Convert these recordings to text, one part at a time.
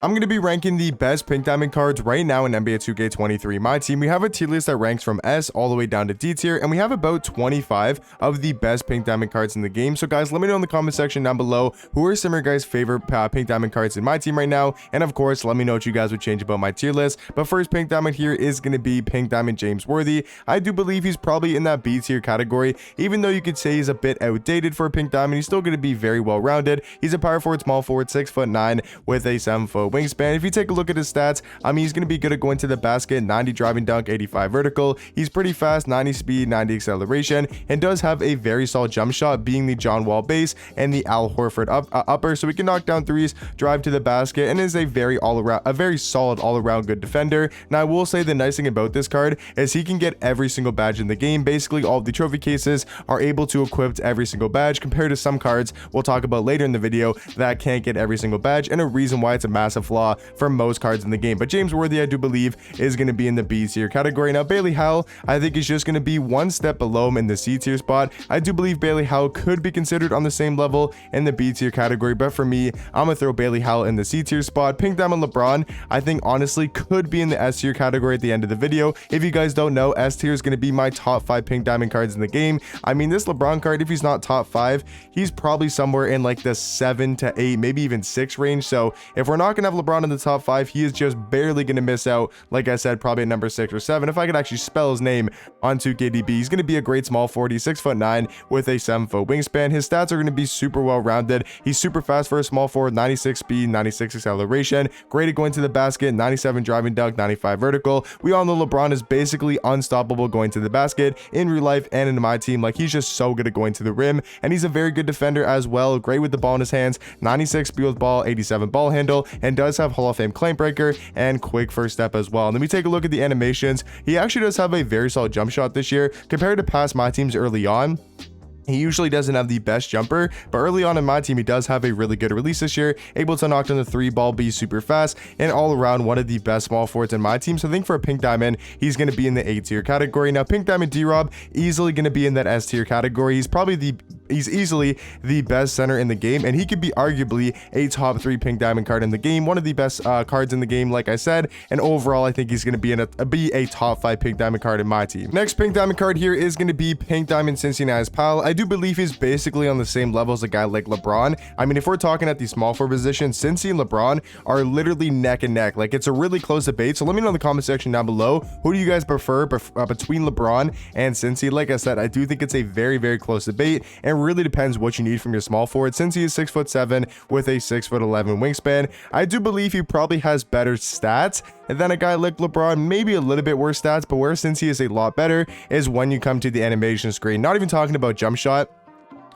I'm going to be ranking the best pink diamond cards right now in NBA 2K23 My Team. We have a tier list that ranks from S all the way down to D tier, and we have about 25 of the best pink diamond cards in the game. So guys, let me know in the comment section down below who are some of your guys' favorite pink diamond cards in my team right now, and of course let me know what you guys would change about my tier list. But first pink diamond here is going to be pink diamond James Worthy. I do believe he's probably in that B tier category. Even though you could say he's a bit outdated for a pink diamond, he's still going to be very well rounded. He's a power forward, small forward, 6'9" with a 7-foot wingspan. If you take a look at his stats, I mean, he's going to be good at going to the basket, 90 driving dunk, 85 vertical. He's pretty fast, 90 speed, 90 acceleration, and does have a very solid jump shot, being the John Wall base and the Al Horford upper, so he can knock down threes, drive to the basket, and is a very solid all-around good defender. Now I will say the nice thing about this card is he can get every single badge in the game. Basically all of the trophy cases are able to equip every single badge, compared to some cards we'll talk about later in the video that can't get every single badge, and a reason why it's a massive flaw for most cards in the game. But James Worthy, I do believe, is going to be in the B tier category. Now Bailey Howell, I think, is just going to be one step below him in the C tier spot. I do believe Bailey Howell could be considered on the same level in the B tier category, but for me, I'm gonna throw Bailey Howell in the C tier spot. Pink Diamond LeBron, I think, honestly could be in the S tier category at the end of the video. If you guys don't know, S tier is going to be my top 5 pink diamond cards in the game. I mean, this LeBron card, if he's not top 5, he's probably somewhere in like the 7 to 8, maybe even 6 range. So if we're not gonna have LeBron in the top 5, he is just barely gonna miss out. Like I said, probably at number 6 or 7. If I could actually spell his name on 2KDB, he's gonna be a great small 40, 6'9" with a 7-foot wingspan. His stats are gonna be super well rounded. He's super fast for a small forward, 96 speed, 96 acceleration, great at going to the basket, 97 driving dunk, 95 vertical. We all know LeBron is basically unstoppable going to the basket in real life and in my team. Like, he's just so good at going to the rim, and he's a very good defender as well. Great with the ball in his hands, 96 speed with ball, 87 ball handle, and does have Hall of Fame claim breaker and quick first step as well. And then we take a look at the animations. He actually does have a very solid jump shot this year compared to past my teams early on. He usually doesn't have the best jumper, but early on in my team, he does have a really good release this year, able to knock down the 3 ball, be super fast, and all around one of the best small forwards in my team. So I think for a pink diamond, he's going to be in the A tier category. Now pink diamond D-Rob, easily going to be in that S tier category. He's easily the best center in the game, and he could be arguably a top 3 pink diamond card in the game, one of the best cards in the game, like I said. And overall, I think he's going to be a top 5 pink diamond card in my team. Next pink diamond card here is going to be pink diamond Cincinnati's Powell. I do believe he's basically on the same level as a guy like LeBron. I mean, if we're talking at the small forward position, Cincy and LeBron are literally neck and neck. Like, it's a really close debate. So let me know in the comment section down below, who do you guys prefer between LeBron and Cincy? Like I said, I do think it's a very, very close debate, and really depends what you need from your small forward. Cincy is 6'7" with a 6'11" wingspan. I do believe he probably has better stats than a guy like LeBron, maybe a little bit worse stats, but where Cincy is a lot better is when you come to the animation screen. Not even talking about jump shot,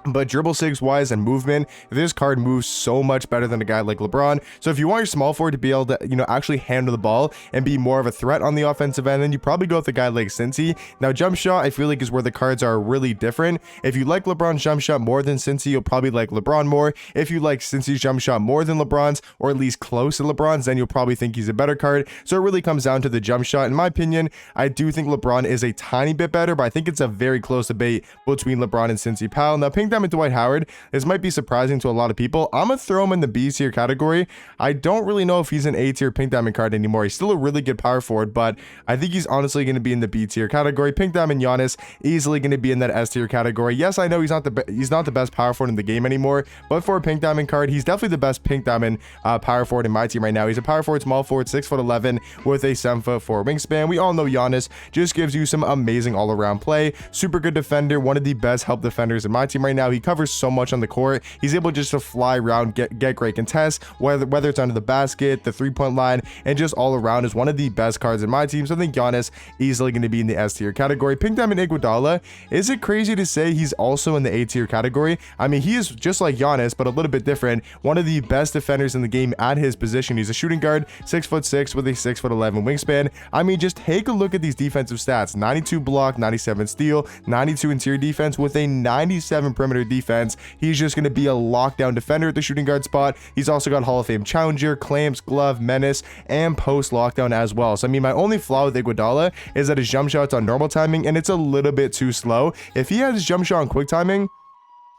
but dribble sigs wise and movement, this card moves so much better than a guy like LeBron. So if you want your small forward to be able to, actually handle the ball and be more of a threat on the offensive end, then you probably go with a guy like Cincy. Now jump shot, I feel like, is where the cards are really different. If you like LeBron's jump shot more than Cincy, you'll probably like LeBron more. If you like Cincy's jump shot more than LeBron's, or at least close to LeBron's, then you'll probably think he's a better card. So it really comes down to the jump shot. In my opinion, I do think LeBron is a tiny bit better, but I think it's a very close debate between LeBron and Cincy Powell. Now pink diamond Dwight Howard, this might be surprising to a lot of people. I'm gonna throw him in the B tier category. I don't really know if he's an A tier pink diamond card anymore. He's still a really good power forward, but I think he's honestly going to be in the B tier category. Pink diamond Giannis, easily going to be in that S tier category. Yes, I know he's not the best power forward in the game anymore, but for a pink diamond card, he's definitely the best pink diamond power forward in my team right now. He's a power forward, small forward, 6'11" with a 7'4" wingspan. We all know Giannis just gives you some amazing all-around play. Super good defender, one of the best help defenders in my team right now. He covers so much on the court. He's able just to fly around, get great contests, whether it's under the basket, the 3-point line, and just all around is one of the best cards in my team. So I think Giannis easily going to be in the S tier category. Pink diamond Iguodala, is it crazy to say he's also in the A tier category? I mean, he is just like Giannis, but a little bit different. One of the best defenders in the game at his position. He's a shooting guard, 6'6" with a 6'11" wingspan. I mean, just take a look at these defensive stats: 92 block, 97 steal, 92 interior defense with a 97 perimeter defense. He's just going to be a lockdown defender at the shooting guard spot. He's also got Hall of Fame challenger, clamps, glove, menace, and post lockdown as well. So I mean, my only flaw with Iguodala is that his jump shot's on normal timing, and it's a little bit too slow. If he had his jump shot on quick timing,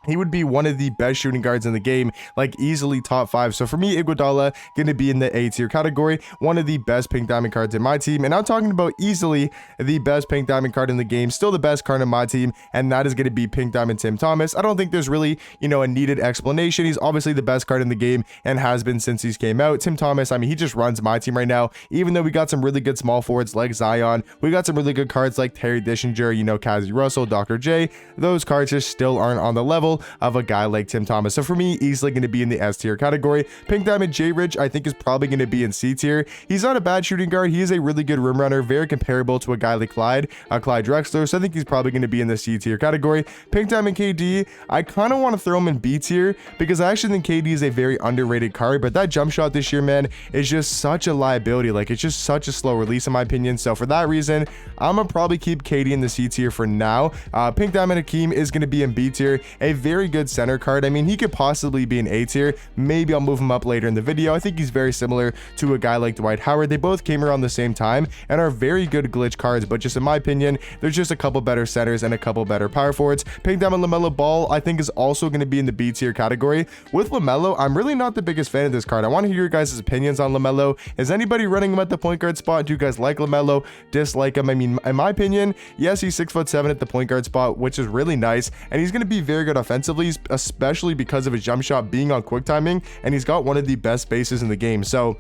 he would be one of the best shooting guards in the game, like easily top 5. So for me, Iguodala gonna be in the A tier category, one of the best pink diamond cards in my team. And I'm talking about easily the best pink diamond card in the game, still the best card in my team, and that is gonna be pink diamond Tim Thomas. I don't think there's really, a needed explanation. He's obviously the best card in the game and has been since he's came out. Tim Thomas, I mean, he just runs my team right now. Even though we got some really good small forwards like Zion, we got some really good cards like Terry Dishinger, Kazi Russell, Dr. J. Those cards just still aren't on the level of a guy like Tim Thomas. So for me, easily going to be in the S tier category. Pink Diamond J Rich, I think, is probably going to be in C tier. He's not a bad shooting guard. He is a really good rim runner, very comparable to a guy like Clyde Drexler. So I think he's probably going to be in the C tier category. Pink Diamond KD, I kind of want to throw him in B tier because I actually think KD is a very underrated card, but that jump shot this year, man, is just such a liability. Like, it's just such a slow release in my opinion. So for that reason, I'm gonna probably keep KD in the C tier for now. Pink Diamond Hakeem is going to be in B tier, a very good center card. I mean, he could possibly be an A tier. Maybe I'll move him up later in the video. I think he's very similar to a guy like Dwight Howard. They both came around the same time and are very good glitch cards, but just in my opinion, there's just a couple better centers and a couple better power forwards. Pink Diamond LaMelo Ball, I think, is also going to be in the B tier category. With LaMelo, I'm really not the biggest fan of this card. I want to hear your guys' opinions on LaMelo. Is anybody running him at the point guard spot? Do you guys like LaMelo? Dislike him? I mean, in my opinion, yes, he's 6'7" at the point guard spot, which is really nice, and he's going to be very good offensively, especially because of his jump shot being on quick timing, and he's got one of the best bases in the game. So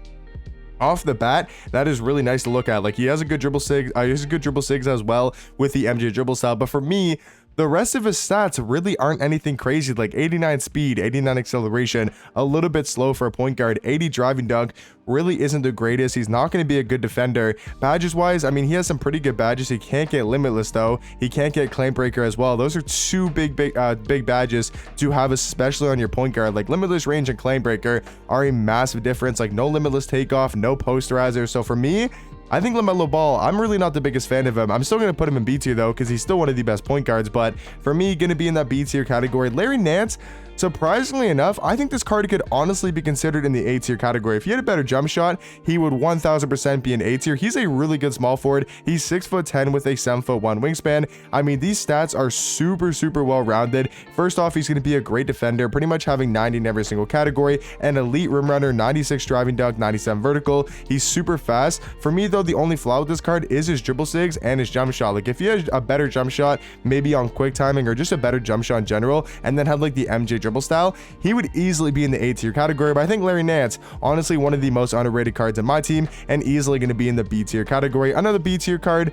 off the bat, that is really nice to look at. Like, he has a good dribble sigs, as well with the MJ dribble style. But for me, the rest of his stats really aren't anything crazy. Like 89 speed, 89 acceleration, a little bit slow for a point guard, 80 driving dunk, really isn't the greatest. He's not going to be a good defender. Badges wise, I mean, he has some pretty good badges. He can't get limitless though. He can't get claim breaker as well. Those are two big badges to have, especially on your point guard. Like, limitless range and claim breaker are a massive difference. Like, no limitless takeoff, no posterizer. So for me, I think LaMelo Ball, I'm really not the biggest fan of him. I'm still going to put him in B tier though, because he's still one of the best point guards. But for me, going to be in that B tier category. Larry Nance, surprisingly enough, I think this card could honestly be considered in the A tier category. If he had a better jump shot, he would 1000% be an A tier. He's a really good small forward. He's 6'10" with a 7'1" wingspan. I mean, these stats are super well rounded. First off, he's going to be a great defender, pretty much having 90 in every single category. An elite rim runner, 96 driving dunk, 97 vertical. He's super fast. For me though, the only flaw with this card is his dribble sigs and his jump shot. Like, if he had a better jump shot, maybe on quick timing or just a better jump shot in general, and then had like the MJ dribble style, he would easily be in the A tier category. But I think Larry Nance, honestly, one of the most underrated cards in my team, and easily going to be in the B tier category. Another B tier card,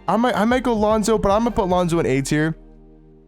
I might go Lonzo, but I'm gonna put Lonzo in A tier.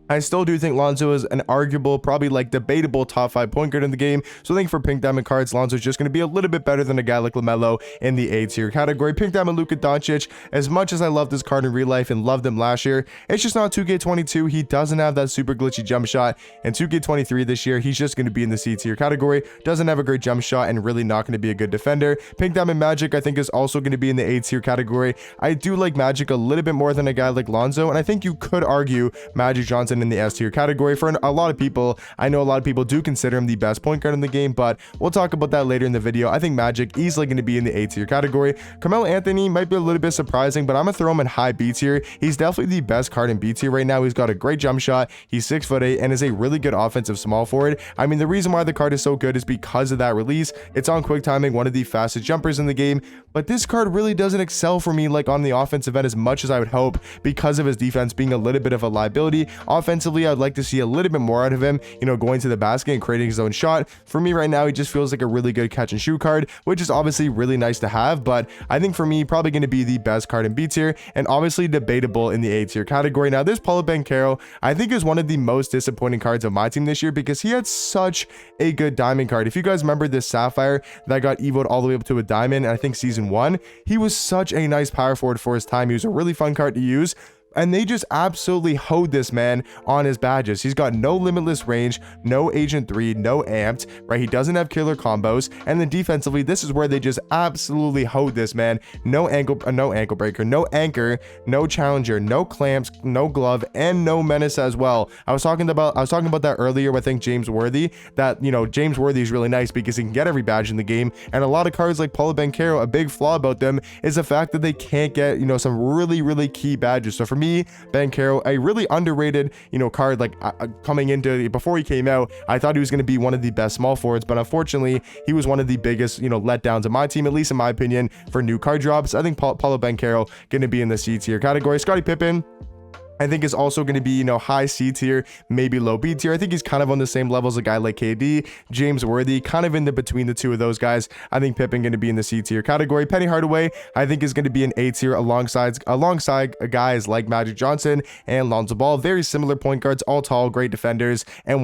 I still do think Lonzo is an arguable, probably like debatable top 5 point guard in the game. So I think for pink diamond cards, Lonzo is just going to be a little bit better than a guy like LaMelo in the A tier category. Pink diamond Luka Doncic, as much as I love this card in real life and loved him last year, it's just not 2K22. He doesn't have that super glitchy jump shot. And 2K23 this year, he's just going to be in the C tier category. Doesn't have a great jump shot and really not going to be a good defender. Pink diamond Magic, I think, is also going to be in the A tier category. I do like Magic a little bit more than a guy like Lonzo, and I think you could argue Magic Johnson in the S tier category. For a lot of people, I know a lot of people do consider him the best point guard in the game, but we'll talk about that later in the video. I think Magic easily going to be in the A tier category. Carmelo Anthony might be a little bit surprising, but I'm gonna throw him in high B tier. He's definitely the best card in B tier right now. He's got a great jump shot. He's 6'8" and is a really good offensive small forward. I mean, the reason why the card is so good is because of that release. It's on quick timing, one of the fastest jumpers in the game, but this card really doesn't excel for me like on the offensive end as much as I would hope, because of his defense being a little bit of a liability. Offensively, I'd like to see a little bit more out of him, going to the basket and creating his own shot. For me right now, he just feels like a really good catch and shoot card, which is obviously really nice to have, but I think for me, probably going to be the best card in B tier, and obviously debatable in the A tier category. Now, this Paulo Banchero, I think, is one of the most disappointing cards of my team this year, because he had such a good diamond card. If you guys remember this Sapphire that got evoed all the way up to a diamond, I think season 1, he was such a nice power forward for his time. He was a really fun card to use, and they just absolutely hoed this man on his badges. He's got no limitless range, no agent 3, no amped, right? He doesn't have killer combos. And then defensively, this is where they just absolutely hoed this man. No ankle breaker, no anchor, no challenger, no clamps, no glove, and no menace as well. I was talking about that earlier with, I think, James Worthy, that, James Worthy is really nice because he can get every badge in the game. And a lot of cards like Paulo Banchero, a big flaw about them is the fact that they can't get, some really key badges. So for me, me, Banchero, a really underrated, card. Like coming into before he came out, I thought he was going to be one of the best small forwards, but unfortunately, he was one of the biggest, letdowns of my team, at least in my opinion, for new card drops. I think Paulo Banchero going to be in the C tier category. Scottie Pippen, I think is also going to be, high C tier, maybe low B tier. I think he's kind of on the same level as a guy like KD, James Worthy, kind of in the between the two of those guys. I think Pippen going to be in the C tier category. Penny Hardaway, I think is going to be an A tier alongside guys like Magic Johnson and Lonzo Ball. Very similar point guards, all tall, great defenders, and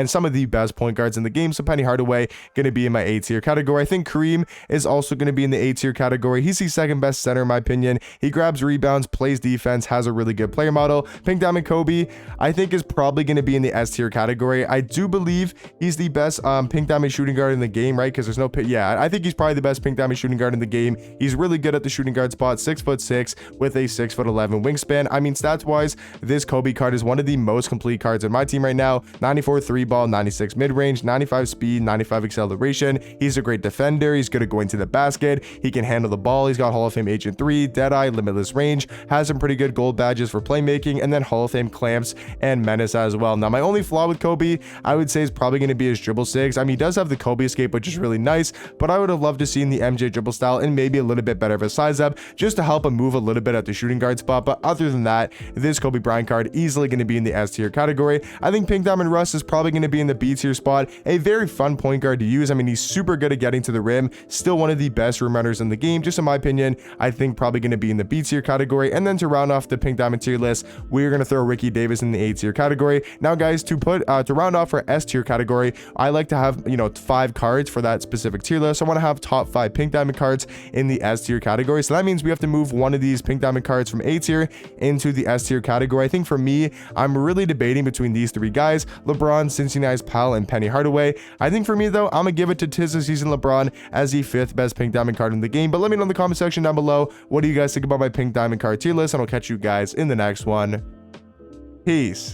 some of the best point guards in the game. So Penny Hardaway going to be in my A tier category. I think Kareem is also going to be in the A tier category. He's the second best center in my opinion. He grabs rebounds, plays defense, has a really good player model. Pink Diamond Kobe, I think, is probably going to be in the S tier category. I do believe he's the best Pink Diamond shooting guard in the game, right? Because there's no I think he's probably the best Pink Diamond shooting guard in the game. He's really good at the shooting guard spot, 6'6" with a 6'11" wingspan. I mean, stats wise, this Kobe card is one of the most complete cards in my team right now. 94 3 ball, 96 mid range, 95 speed, 95 acceleration. He's a great defender. He's good at going to the basket. He can handle the ball. He's got Hall of Fame Agent 3, Deadeye, limitless range, has some pretty good gold badges for playmaking, and then Hall of Fame clamps and menace as well. Now, my only flaw with Kobe, I would say, is probably going to be his dribble sigs. I mean, he does have the Kobe escape, which is really nice, but I would have loved to see the MJ dribble style and maybe a little bit better of a size up just to help him move a little bit at the shooting guard spot. But other than that, this Kobe Bryant card easily going to be in the S tier category. I think Pink Diamond Russ is probably going to be in the B tier spot. A very fun point guard to use. I mean, he's super good at getting to the rim, still one of the best rim runners in the game. Just in my opinion, I think probably going to be in the B tier category. And then to round off the Pink Diamond tier list, we're going to throw Ricky Davis in the A tier category. Now, guys, to round off our S tier category, I like to have 5 cards for that specific tier list. I want to have top 5 Pink Diamond cards in the S tier category. So that means we have to move one of these Pink Diamond cards from A tier into the S tier category. I think for me, I'm really debating between these 3 guys: LeBron, Cincinnati's Pal, and Penny Hardaway. I think for me though, I'm gonna give it to Tis the Season LeBron as the 5th best Pink Diamond card in the game. But let me know in the comment section down below, what do you guys think about my Pink Diamond card tier list, and I'll catch you guys in the next one. Peace.